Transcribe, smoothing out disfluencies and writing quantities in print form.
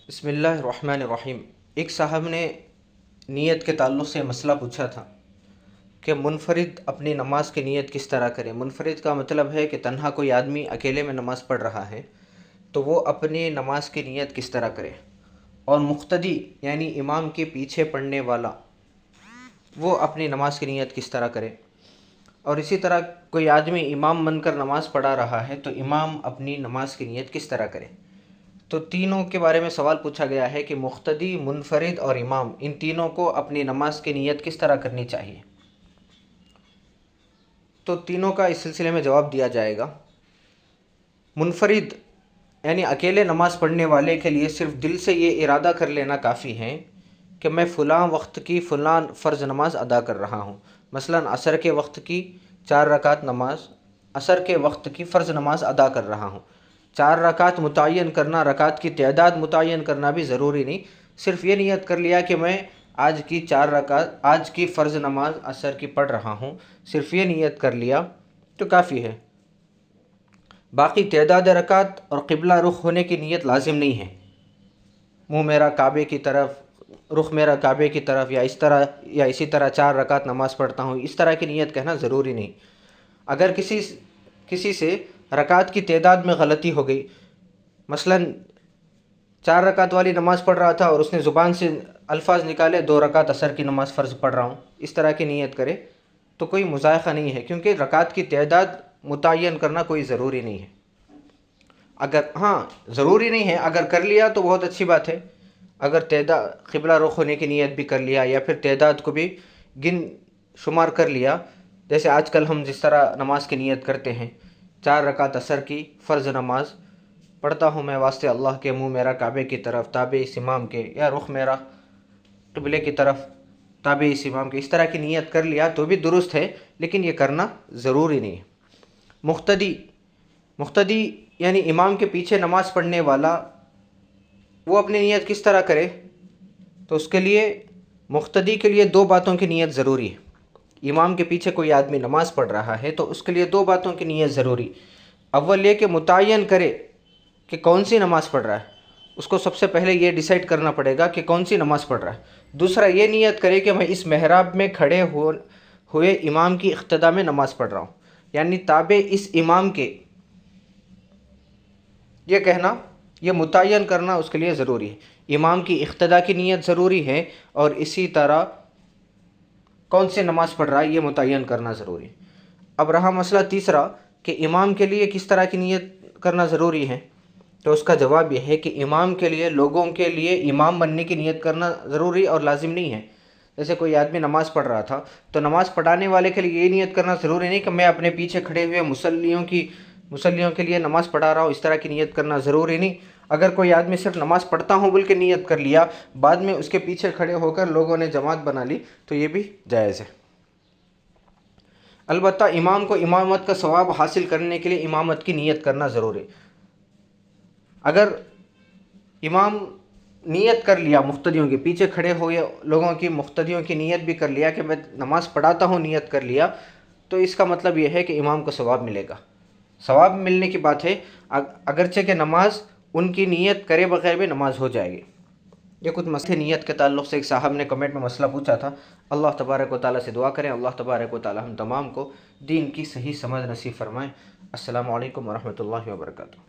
بسم اللہ الرحمن الرحیم۔ ایک صاحب نے نیت کے تعلق سے مسئلہ پوچھا تھا کہ منفرد اپنی نماز کی نیت کس طرح کرے۔ منفرد کا مطلب ہے کہ تنہا کوئی آدمی اکیلے میں نماز پڑھ رہا ہے تو وہ اپنی نماز کی نیت کس طرح کرے، اور مقتدی یعنی امام کے پیچھے پڑھنے والا وہ اپنی نماز کی نیت کس طرح کرے، اور اسی طرح کوئی آدمی امام بن کر نماز پڑھا رہا ہے تو امام اپنی نماز کی نیت کس طرح کرے۔ تو تینوں کے بارے میں سوال پوچھا گیا ہے کہ مقتدی، منفرد اور امام، ان تینوں کو اپنی نماز کی نیت کس طرح کرنی چاہیے۔ تو تینوں کا اس سلسلے میں جواب دیا جائے گا۔ منفرد یعنی اکیلے نماز پڑھنے والے کے لیے صرف دل سے یہ ارادہ کر لینا کافی ہے کہ میں فلاں وقت کی فلاں فرض نماز ادا کر رہا ہوں۔ مثلا عصر کے وقت کی 4 رکعت نماز، عصر کے وقت کی فرض نماز ادا کر رہا ہوں۔ 4 رکعت متعین کرنا، رکعت کی تعداد متعین کرنا بھی ضروری نہیں، صرف یہ نیت کر لیا کہ میں آج کی 4 رکعت، آج کی فرض نماز عصر کی پڑھ رہا ہوں، صرف یہ نیت کر لیا تو کافی ہے۔ باقی تعداد رکعت اور قبلہ رخ ہونے کی نیت لازم نہیں ہے۔ منہ میرا کعبے کی طرف، رخ میرا کعبے کی طرف، یا اسی طرح 4 رکعت نماز پڑھتا ہوں، اس طرح کی نیت کہنا ضروری نہیں۔ اگر کسی سے رکعت کی تعداد میں غلطی ہو گئی، مثلا 4 رکعت والی نماز پڑھ رہا تھا اور اس نے زبان سے الفاظ نکالے 2 رکعت عصر کی نماز فرض پڑھ رہا ہوں، اس طرح کی نیت کرے تو کوئی مضائقہ نہیں ہے، کیونکہ رکعت کی تعداد متعین کرنا کوئی ضروری نہیں ہے۔ ضروری نہیں ہے، اگر کر لیا تو بہت اچھی بات ہے۔ اگر تعداد قبلہ رخ ہونے کی نیت بھی کر لیا یا پھر تعداد کو بھی گن شمار کر لیا، جیسے آج کل ہم جس طرح نماز کی نیت کرتے ہیں، 4 رکعت عصر کی فرض نماز پڑھتا ہوں میں واسطے اللہ کے، منہ میرا کعبے کی طرف تابع اس امام کے، یا رخ میرا قبلے کی طرف تابع اس امام کے، اس طرح کی نیت کر لیا تو بھی درست ہے، لیکن یہ کرنا ضروری نہیں ہے۔ مقتدی یعنی امام کے پیچھے نماز پڑھنے والا، وہ اپنی نیت کس طرح کرے؟ تو اس کے لیے، مقتدی کے لیے 2 باتوں کی نیت ضروری ہے۔ امام کے پیچھے کوئی آدمی نماز پڑھ رہا ہے تو اس کے لیے 2 باتوں کی نیت ضروری۔ اول یہ کہ متعین کرے کہ کون سی نماز پڑھ رہا ہے، اس کو سب سے پہلے یہ ڈیسائیڈ کرنا پڑے گا کہ کون سی نماز پڑھ رہا ہے۔ دوسرا یہ نیت کرے کہ میں اس محراب میں کھڑے ہوئے امام کی اقتداء میں نماز پڑھ رہا ہوں، یعنی تابع اس امام کے، یہ کہنا، یہ متعین کرنا اس کے لیے ضروری ہے۔ امام کی اقتداء کی نیت ضروری ہے، اور اسی طرح کون سی نماز پڑھ رہا ہے یہ متعین کرنا ضروری ہے۔ اب رہا مسئلہ تیسرا کہ امام کے لیے کس طرح کی نیت کرنا ضروری ہے، تو اس کا جواب یہ ہے کہ امام کے لیے، لوگوں کے لیے امام بننے کی نیت کرنا ضروری اور لازم نہیں ہے۔ جیسے کوئی آدمی نماز پڑھ رہا تھا تو نماز پڑھانے والے کے لیے یہ نیت کرنا ضروری نہیں کہ میں اپنے پیچھے کھڑے ہوئے مصلیوں کے لیے نماز پڑھا رہا ہوں، اس طرح کی نیت کرنا ضروری نہیں۔ اگر کوئی آدمی صرف نماز پڑھتا ہوں بول کے نیت کر لیا، بعد میں اس کے پیچھے کھڑے ہو کر لوگوں نے جماعت بنا لی تو یہ بھی جائز ہے۔ البتہ امام کو امامت کا ثواب حاصل کرنے کے لیے امامت کی نیت کرنا ضروری۔ اگر امام نیت کر لیا، مقتدیوں کے پیچھے کھڑے ہوئے لوگوں کی، مقتدیوں کی نیت بھی کر لیا کہ میں نماز پڑھاتا ہوں، نیت کر لیا، تو اس کا مطلب یہ ہے کہ امام کو ثواب ملے گا۔ ثواب ملنے کی بات ہے، اگرچہ کہ نماز ان کی نیت کرے بغیر بھی نماز ہو جائے گی۔ یہ کچھ مسئلے نیت کے تعلق سے ایک صاحب نے کمنٹ میں مسئلہ پوچھا تھا۔ اللہ تبارک و تعالیٰ سے دعا کریں، اللہ تبارک و تعالیٰ ہم تمام کو دین کی صحیح سمجھ نصیب فرمائیں۔ السلام علیکم ورحمۃ اللہ وبرکاتہ۔